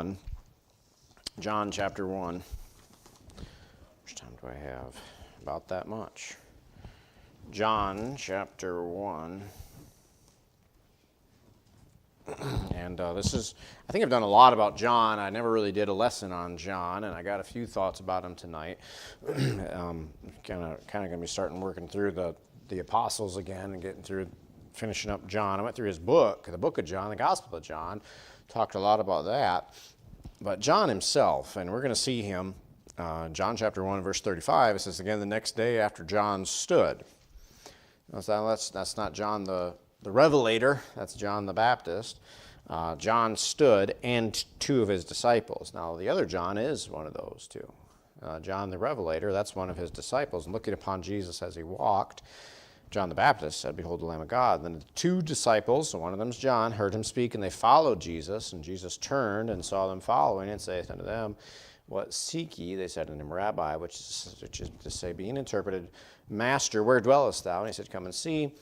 1. John chapter 1. How much time do I have? About that much. John chapter 1. And this is, I think I've done a lot about John. I never really did a lesson on John, and I got a few thoughts about him tonight. Kind of going to be starting working through the apostles again and finishing up John. I went through his book, the book of John, the Gospel of John, talked a lot about that. But John himself, and we're going to see him, John chapter 1, verse 35, it says, again, the next day after John stood. That's not John the Revelator, that's John the Baptist. John stood and two of his disciples. Now, the other John is one of those two. John the Revelator, that's one of his disciples. And looking upon Jesus as he walked, John the Baptist said, behold the Lamb of God. Then the two disciples, so one of them is John, heard him speak, and they followed Jesus. And Jesus turned and saw them following, and saith unto them, what seek ye? They said unto him, Rabbi, which is to say, being interpreted, Master, where dwellest thou? And he said, come and see.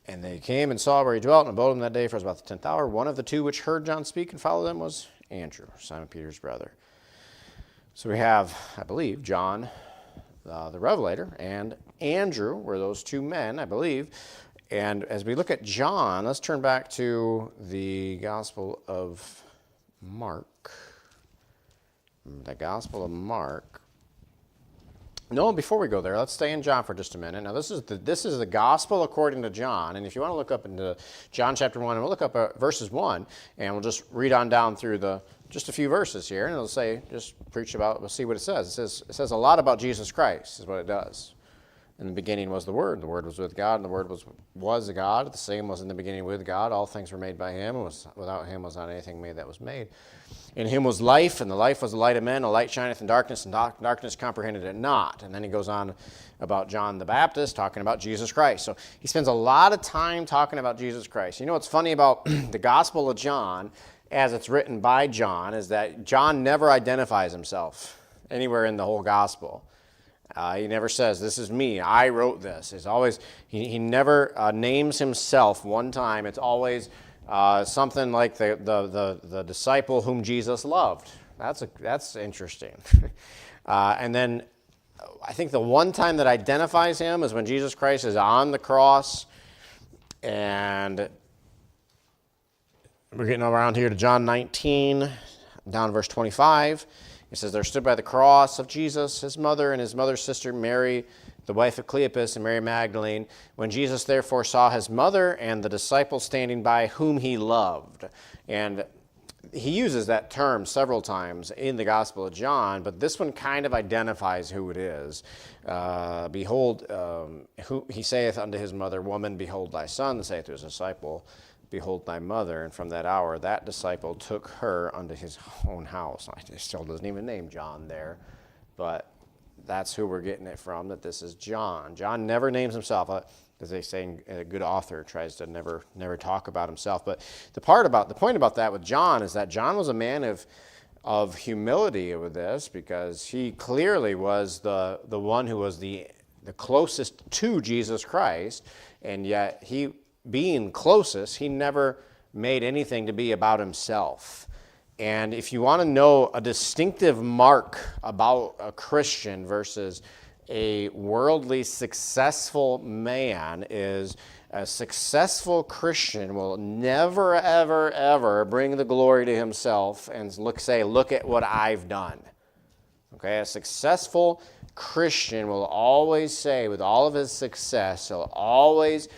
And they came and saw where he dwelt, and abode him that day, for it was about the 10th hour. One of the two which heard John speak and followed them was Andrew, Simon Peter's brother. So we have, I believe, John the Revelator and Andrew were those two men, I believe. And as we look at John, let's turn back to the Gospel of Mark. The Gospel of Mark. No, before we go there, let's stay in John for just a minute. Now, this is the Gospel according to John, and if you want to look up into John chapter 1, we'll look up verses 1, and we'll just read on down through just a few verses here, and it'll say, just preach about, we'll see what it says. It says a lot about Jesus Christ, is what it does. In the beginning was the Word was with God, and the Word was God. The same was in the beginning with God. All things were made by him, and without him was not anything made that was made. In him was life, and the life was the light of men. The light shineth in darkness, and darkness comprehended it not. And then he goes on about John the Baptist, talking about Jesus Christ. So he spends a lot of time talking about Jesus Christ. You know what's funny about the Gospel of John, as it's written by John, is that John never identifies himself anywhere in the whole Gospel. He never says, this is me, I wrote this. It's always, he never names himself one time. It's always something like the disciple whom Jesus loved. That's interesting. And then I think the one time that identifies him is when Jesus Christ is on the cross, and we're getting around here to John 19, down verse 25. It says, there stood by the cross of Jesus his mother and his mother's sister Mary, the wife of Cleopas, and Mary Magdalene. When Jesus therefore saw his mother and the disciple standing by whom he loved. And he uses that term several times in the Gospel of John, but this one kind of identifies who it is. Behold, he saith unto his mother, woman, behold thy son, saith to his disciple, behold thy mother. And from that hour that disciple took her unto his own house. It still doesn't even name John there, but that's who we're getting it from, that this is John. John never names himself. As they say, a good author tries to never talk about himself. But the point about that with John is that John was a man of humility with this, because he clearly was the one who was the closest to Jesus Christ, and yet he, being closest, he never made anything to be about himself. And if you want to know a distinctive mark about a Christian versus a worldly successful man, is a successful Christian will never, ever, ever bring the glory to himself and look at what I've done. Okay, a successful Christian will always say, with all of his success, he'll always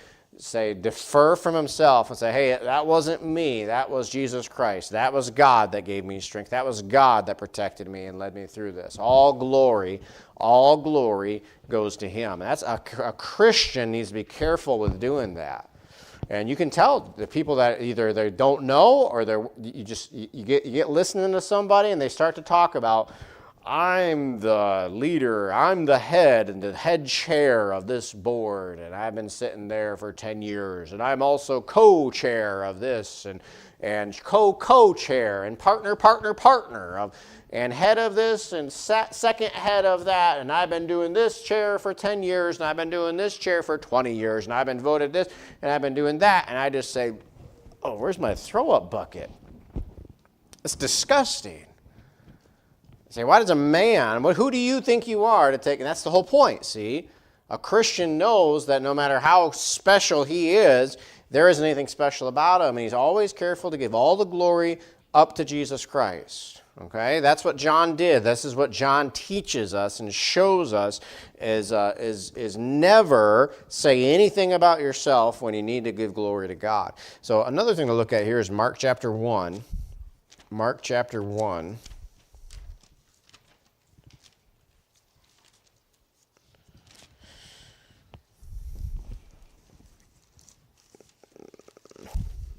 defer from himself and say, hey, that wasn't me, that was Jesus Christ. That was God that gave me strength. That was God that protected me and led me through this. All glory goes to him. That's a Christian needs to be careful with doing that. And you can tell the people that either they don't know, or you get listening to somebody and they start to talk about, I'm the leader, I'm the head and the head chair of this board, and I've been sitting there for 10 years, and I'm also co-chair of this, and co-chair, and partner, and head of this, and second head of that, and I've been doing this chair for 10 years, and I've been doing this chair for 20 years, and I've been voted this, and I've been doing that, and I just say, oh, where's my throw-up bucket? It's disgusting. You say, why does a man, who do you think you are to take, and that's the whole point, see? A Christian knows that no matter how special he is, there isn't anything special about him, and he's always careful to give all the glory up to Jesus Christ. Okay, that's what John did. This is what John teaches us and shows us is never say anything about yourself when you need to give glory to God. So another thing to look at here is Mark chapter 1. Mark chapter 1.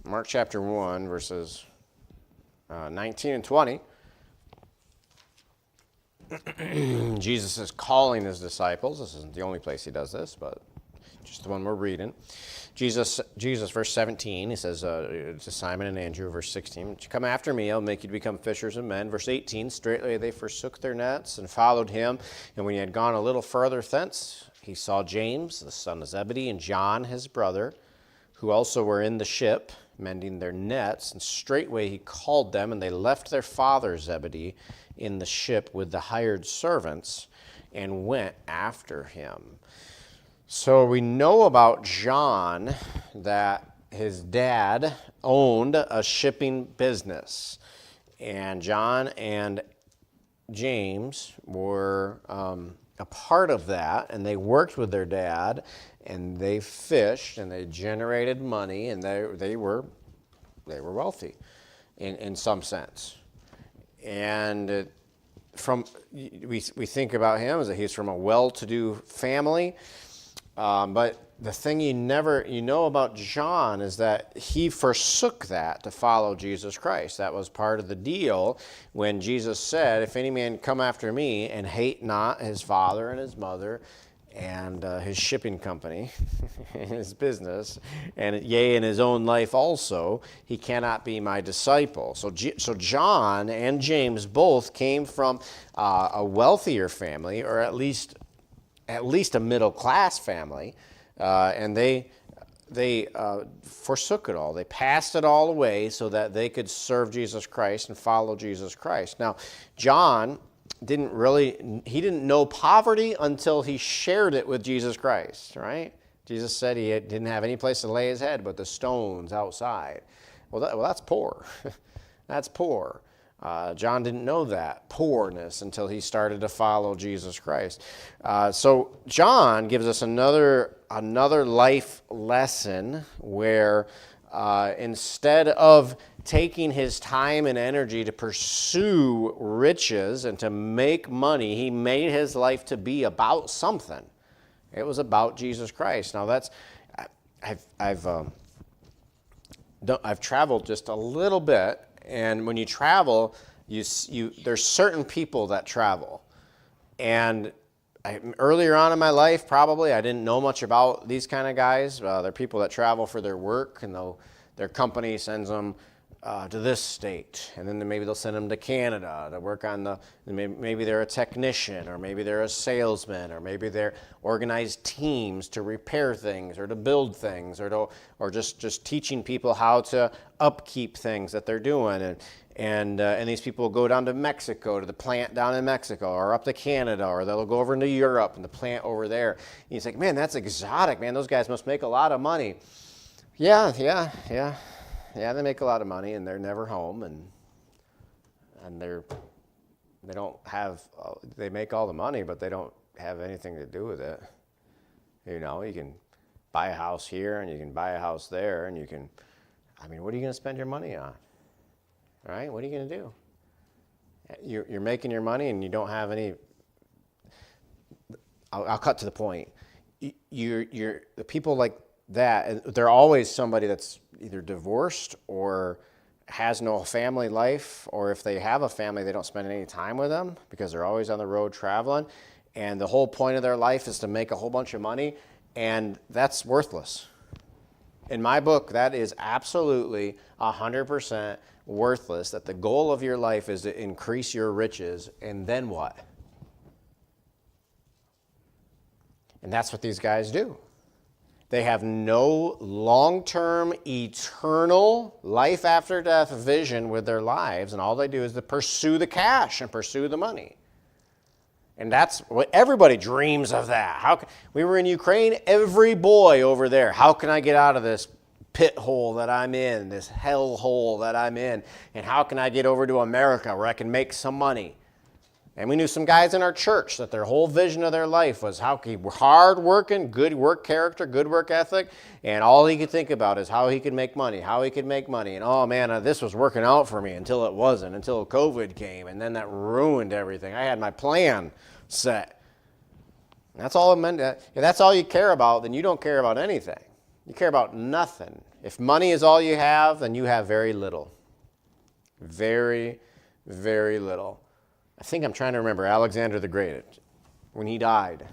Mark chapter 1, verses 19 and 20. Jesus is calling his disciples. This isn't the only place he does this, but just the one we're reading. Jesus, verse 17, he says to Simon and Andrew, verse 16, come after me, I'll make you to become fishers of men. Verse 18, straightway they forsook their nets and followed him. And when he had gone a little further thence, he saw James, the son of Zebedee, and John, his brother, who also were in the ship, mending their nets. And straightway he called them, and they left their father Zebedee in the ship with the hired servants and went after him. So we know about John that his dad owned a shipping business. And John and James were a part of that, and they worked with their dad, and they fished, and they generated money, and they were wealthy in some sense. And we think about him as that he's from a well-to-do family, but the thing you know about John is that he forsook that to follow Jesus Christ. That was part of the deal when Jesus said, if any man come after me and hate not his father and his mother and his shipping company, his business, and yea, in his own life also, he cannot be my disciple. So John and James both came from a wealthier family, or at least a middle-class family, and they forsook it all. They passed it all away so that they could serve Jesus Christ and follow Jesus Christ. Now, John didn't know poverty until he shared it with Jesus Christ, right? Jesus said he didn't have any place to lay his head but the stones outside. Well, that's poor. That's poor. John didn't know that poorness until he started to follow Jesus Christ. So John gives us another life lesson where instead of taking his time and energy to pursue riches and to make money, he made his life to be about something. It was about Jesus Christ. Now I've traveled just a little bit, and when you travel, there's certain people that travel, and earlier on in my life, probably I didn't know much about these kind of guys. They're people that travel for their work, and their company sends them to this state, and then maybe they'll send them to Canada to work on maybe they're a technician, or maybe they're a salesman, or maybe they're organized teams to repair things or to build things, or just teaching people how to upkeep things that they're doing. And these people will go down to Mexico, to the plant down in Mexico, or up to Canada, or they'll go over into Europe and the plant over there. And he's like, man, that's exotic, man. Those guys must make a lot of money. Yeah, they make a lot of money, and they're never home, and they make all the money, but they don't have anything to do with it. You can buy a house here, and you can buy a house there, and what are you going to spend your money on? Right? What are you going to do? You're making your money, and you don't have any. I'll cut to the point. The people like that, they're always somebody that's either divorced or has no family life, or if they have a family, they don't spend any time with them because they're always on the road traveling, and the whole point of their life is to make a whole bunch of money, and that's worthless. In my book, that is absolutely 100% worthless, that the goal of your life is to increase your riches, and then what? And that's what these guys do. They have no long-term, eternal, life after death vision with their lives, and all they do is to pursue the cash and pursue the money. And that's what everybody dreams of that. We were in Ukraine, every boy over there, how can I get out of this pit hole that I'm in, this hell hole that I'm in, and how can I get over to America where I can make some money? And we knew some guys in our church that their whole vision of their life was hard working, good work character, good work ethic, and all he could think about is how he could make money, how he could make money. And oh man, this was working out for me until it wasn't, until COVID came, and then that ruined everything. I had my plan set. That's all it meant. If that's all you care about, then you don't care about anything. You care about nothing. If money is all you have, then you have very little. Very, very little. I think I'm trying to remember Alexander the Great, when he died.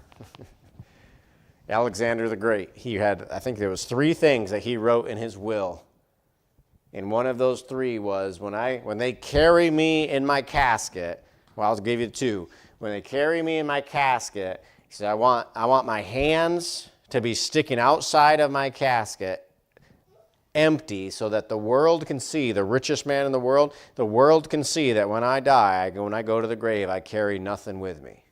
Alexander the Great, he had, I think there was 3 things that he wrote in his will. And one of those 3 was, when they carry me in my casket, well, I'll give you 2. When they carry me in my casket, he said, I want my hands to be sticking outside of my casket empty so that the world can see, the richest man in the world can see that when I die, when I go to the grave, I carry nothing with me.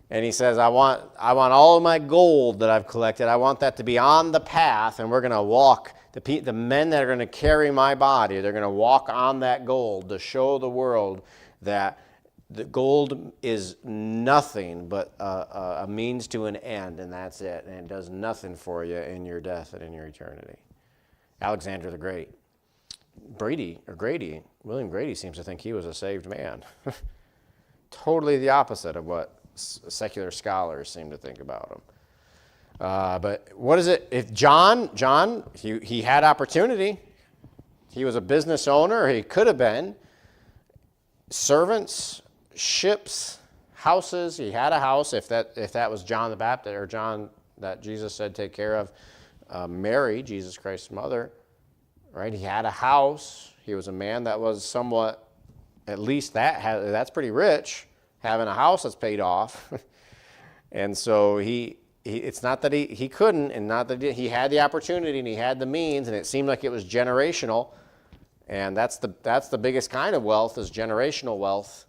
And he says, I want all of my gold that I've collected, I want that to be on the path, and we're going to walk, the men that are going to carry my body, they're going to walk on that gold to show the world that the gold is nothing but a means to an end, and that's it. And it does nothing for you in your death and in your eternity. Alexander the Great. William Grady seems to think he was a saved man. Totally the opposite of what secular scholars seem to think about him. But what is it? If John, he had opportunity. He was a business owner. He could have been. Servants, ships, houses. He had a house. If that was John the Baptist, or John that Jesus said take care of, Mary, Jesus Christ's mother, right? He had a house. He was a man that was somewhat, at least that's pretty rich, having a house that's paid off. And so it's not that he couldn't, and not that he had the opportunity and he had the means, and it seemed like it was generational. And that's the biggest kind of wealth, is generational wealth,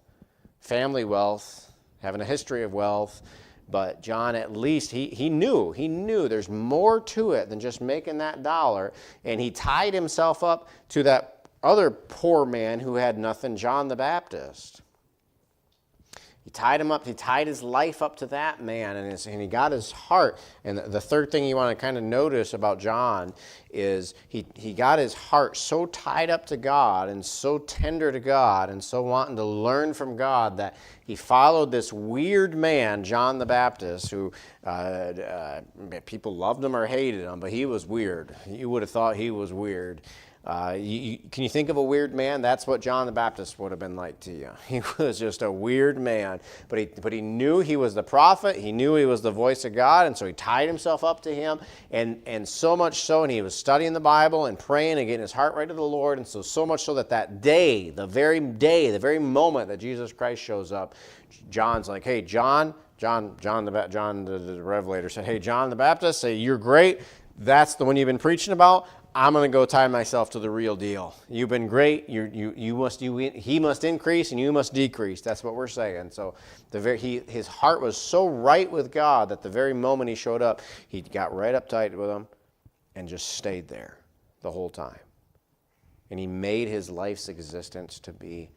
family wealth, having a history of wealth. But John, at least, he knew there's more to it than just making that dollar. And he tied himself up to that other poor man who had nothing, John the Baptist. He tied him up. He tied his life up to that man, and he got his heart. And the third thing you want to kind of notice about John is he got his heart so tied up to God and so tender to God and so wanting to learn from God that he followed this weird man, John the Baptist, who people loved him or hated him, but he was weird. You would have thought he was weird. Can you think of a weird man? That's what John the Baptist would have been like to you. He was just a weird man, but he knew he was the prophet. He knew he was the voice of God, and so he tied himself up to him, and so much so, and he was studying the Bible and praying and getting his heart right to the Lord, and so much so that day, the very moment that Jesus Christ shows up, John's like, hey, John the Revelator said, hey, John the Baptist, say, you're great. That's the one you've been preaching about. I'm going to go tie myself to the real deal. You've been great. He must increase and you must decrease. That's what we're saying. So his heart was so right with God that the very moment he showed up, he got right uptight with him and just stayed there the whole time. And he made his life's existence to be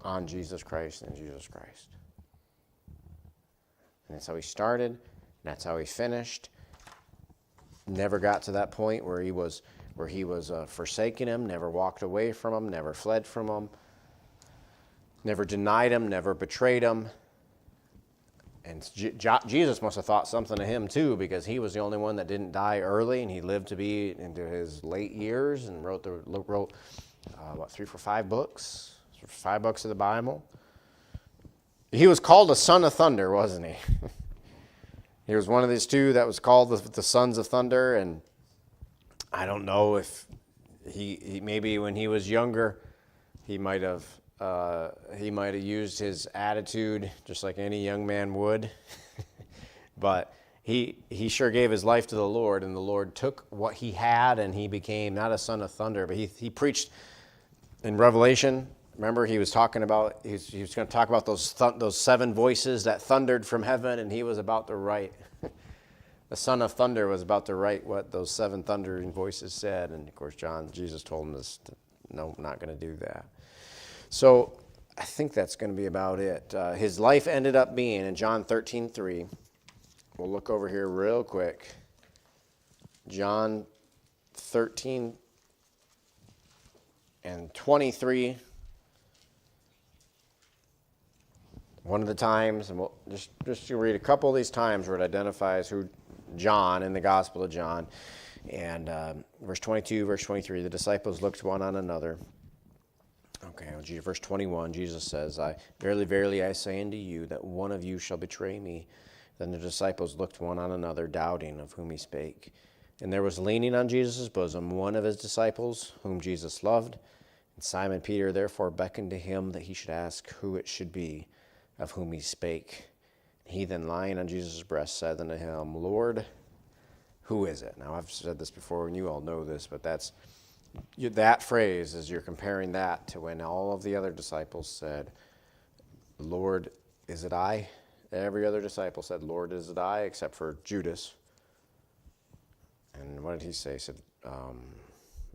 on Jesus Christ and Jesus Christ. And that's how he started, and that's how he finished. Never got to that point where he was forsaking him, never walked away from him, never fled from him, never denied him, never betrayed him. And Jesus must have thought something of him too, because he was the only one that didn't die early, and he lived to be into his late years and wrote 3 or 5 books, 5 books of the Bible. He was called a son of thunder, wasn't he? He was one of these 2 that was called the sons of thunder, and I don't know if he maybe when he was younger, he might have used his attitude just like any young man would. But he sure gave his life to the Lord, and the Lord took what he had, and he became not a son of thunder, but he preached in Revelation. Remember, he was talking about, he was going to talk about those seven voices that thundered from heaven, and he was about to write. The son of thunder was about to write what those seven thundering voices said, and of course, Jesus told him this, no, I'm not going to do that. So I think that's going to be about it. His life ended up being in John 13:3. We'll look over here real quick. John 13 and 23. One of the times, and we'll just to read a couple of these times where it identifies who John in the Gospel of John. And verse 22, verse 23, the disciples looked one on another. Okay, verse 21, Jesus says, Verily, verily, I say unto you, that one of you shall betray me. Then the disciples looked one on another, doubting of whom he spake. And there was leaning on Jesus' bosom one of his disciples, whom Jesus loved. And Simon Peter therefore beckoned to him that he should ask who it should be, of whom he spake. He then, lying on Jesus' breast, said unto him, Lord, who is it? Now, I've said this before, and you all know this, but that phrase, as you're comparing that to when all of the other disciples said, Lord, is it I? Every other disciple said, Lord, is it I? Except for Judas. And what did he say? He said,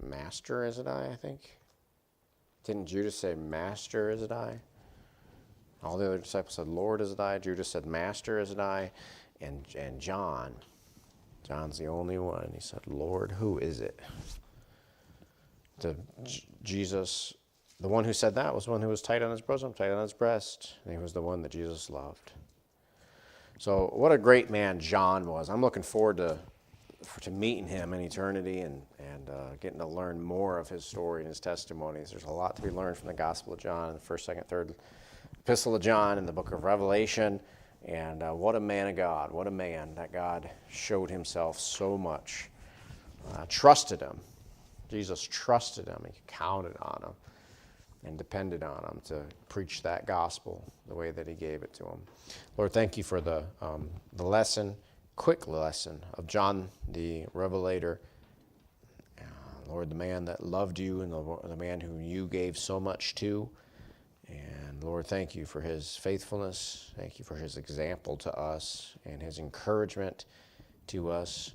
Master, is it I think? Didn't Judas say, Master, is it I? All the other disciples said, Lord, is it I? Judas said, Master, is it I? And John's the only one. He said, Lord, who is it? Jesus, the one who said that was one who was tight on his bosom, tight on his breast. And he was the one that Jesus loved. So what a great man John was. I'm looking forward to meeting him in eternity and getting to learn more of his story and his testimonies. There's a lot to be learned from the Gospel of John, the 1st, 2nd, 3rd Epistle of John, and the book of Revelation. And what a man of God. What a man that God showed himself so much. Trusted him. Jesus trusted him. He counted on him and depended on him to preach that gospel the way that he gave it to him. Lord, thank you for the lesson, quick lesson of John the Revelator. Lord, the man that loved you and the man who you gave so much to. And Lord, thank you for his faithfulness. Thank you for his example to us and his encouragement to us.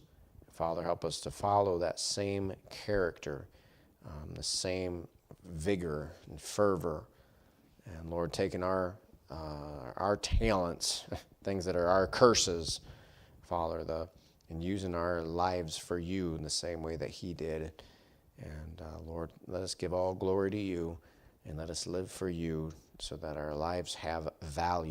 Father, help us to follow that same character, the same vigor and fervor. And Lord, taking our talents, things that are our curses, Father, and using our lives for you in the same way that he did. And Lord, let us give all glory to you. And let us live for you so that our lives have value.